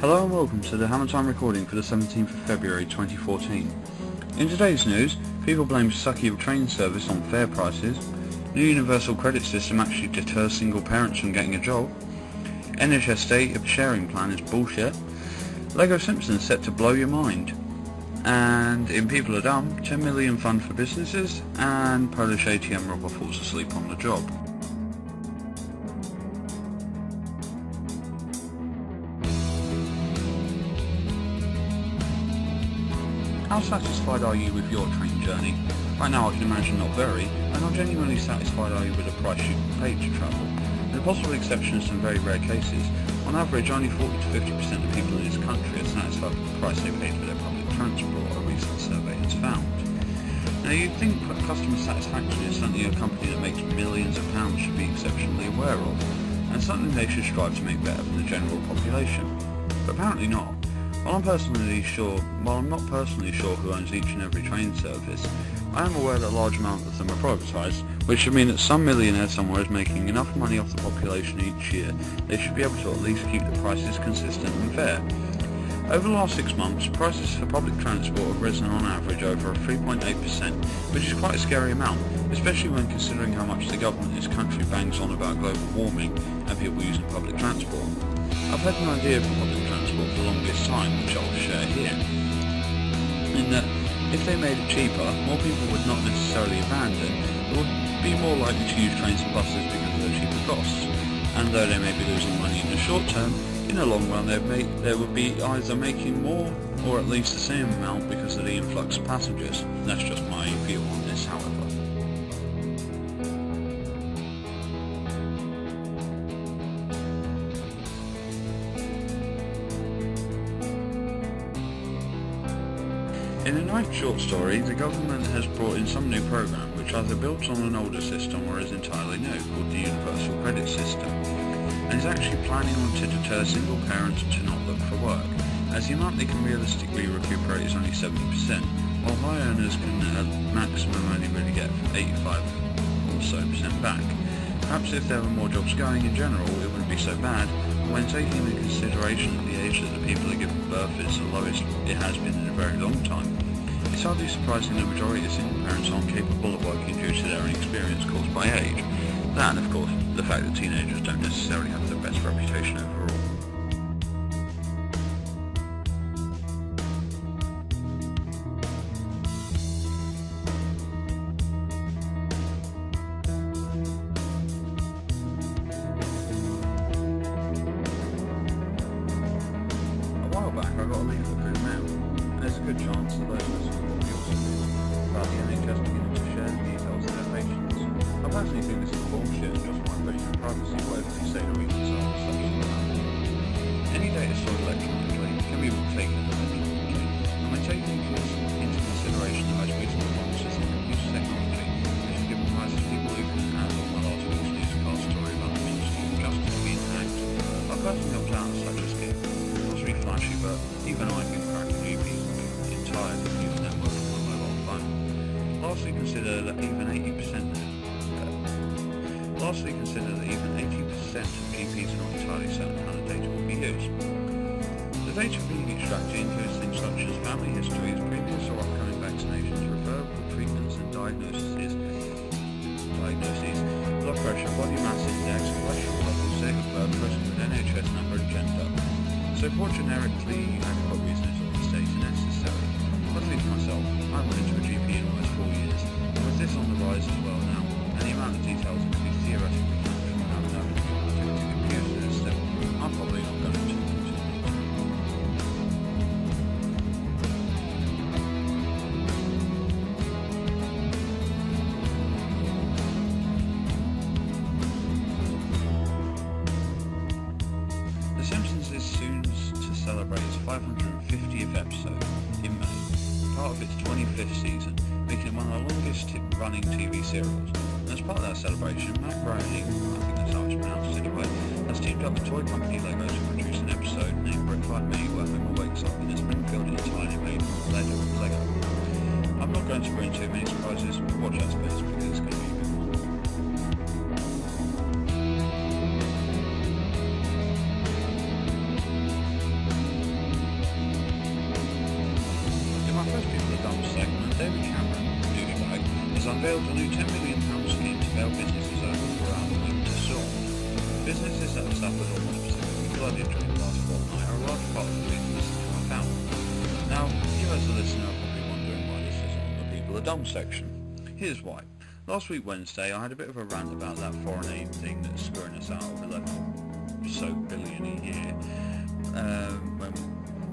Hello and welcome to the Hammer Time recording for the 17th of February 2014. In today's news, people blame sucky train service on fare prices, new universal credit system actually deters single parents from getting a job, NHS data sharing plan is bullshit, Lego Simpsons set to blow your mind, and in People Are Dumb, 10 million fund for businesses, and Polish ATM robber falls asleep on the job. How satisfied are you with your train journey? Right now I can imagine not very, and how genuinely satisfied are you with the price you paid to travel? With a possible exception of some very rare cases, on average only 40 to 50% of people in this country are satisfied with the price they paid for their public transport, a recent survey has found. Now you'd think customer satisfaction is something a company that makes millions of pounds should be exceptionally aware of, and something they should strive to make better for the general population. But apparently not. While I'm not personally sure who owns each and every train service, I am aware that a large amount of them are privatised, which should mean that some millionaire somewhere is making enough money off the population each year they should be able to at least keep the prices consistent and fair. Over the last 6 months, prices for public transport have risen on average over 3.8%, which is quite a scary amount, especially when considering how much the government in this country bangs on about global warming and people using public transport. I've had an idea for public transport for the longest time, which I'll share here, in that if they made it cheaper, more people would not necessarily abandon, but would be more likely to use trains and buses because of their cheaper costs. And though they may be losing money in the short term, in the long run they would be either making more or at least the same amount because of the influx of passengers. That's just my view on this, however. In a ninth short story, the government has brought in some new program which either builds on an older system or is entirely new, called the Universal Credit System, and is actually planning on to deter single parents to not look for work, as the amount they can realistically recuperate is only 70%, while high earners can at maximum only really get 85 or so % back. Perhaps if there were more jobs going in general, it wouldn't be so bad, but when taking into consideration that the age that the people are giving birth is the lowest it has been in a very long time, it's hardly surprising the majority of single parents aren't capable of working due to their inexperience caused by age. That and of course the fact that teenagers don't necessarily have the best reputation overall. A while back I got a leaflet through the mail, and there's a good chance that those listeners will be also about the NHS beginning to share the details of their patients. I personally think this is bullshit and just want invasion of privacy, whatever they say that we can sell on social media. Any data stored electronically can be taken electronically, and when taking into consideration the most recent advances in computer technology, this has given rise to people who can handle my last week's newscast story about the Ministry of Justice being hacked. I've personally opted out of such a scheme. It was really flashy, but even I can crack a GP's entire computer network on my mobile phone. Lastly, consider that even 80% of GPs are not entirely certain how the data will be used. The data being extracted includes things such as family histories, previous or upcoming vaccinations, referable treatments and diagnoses, blood pressure, body mass index, cholesterol levels, date of birth, postcode, NHS number and gender. So for generically adequate reasons all these data necessary. Luckily for myself, I went into a GP in almost 4 years, and with this on the rise as well now, and the amount of details that can be theoretically captured without having to computer system, I'm probably not going to continue. The Simpsons is soon to celebrate its 550th episode in May, part of its 25th season, making it one of the longest running TV serials. And as part of that celebration, Matt Groening, I think that's how it's pronounced anyway, has teamed up with toy company Lego to produce an episode named Brick Like Me, where Homer wakes up in a Springfield entirely made of Lego. I'm not going to bring too many surprises, watch that space because it's going to be a good one. David Cameron, douchebag, has unveiled a new £10 million scheme to bail businesses over throughout the winter storm. Businesses that have suffered or most specifically flooded during the last fortnight are a large part of the reason this has come about. Now, you as a listener are probably wondering why this is on the People Are Dumb section. Here's why. Last week Wednesday I had a bit of a rant about that foreign aid thing that's screwing us out of 11 or so billion a year.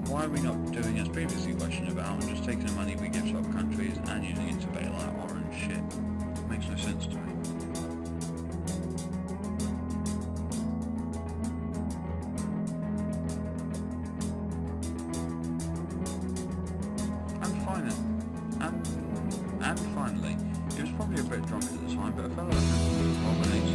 Why are we not doing as previously questioned about and just taking the money we give to other countries and using it to bail out our own shit? It makes no sense to me. And finally, it was probably a bit drunk at the time, but a fellow I had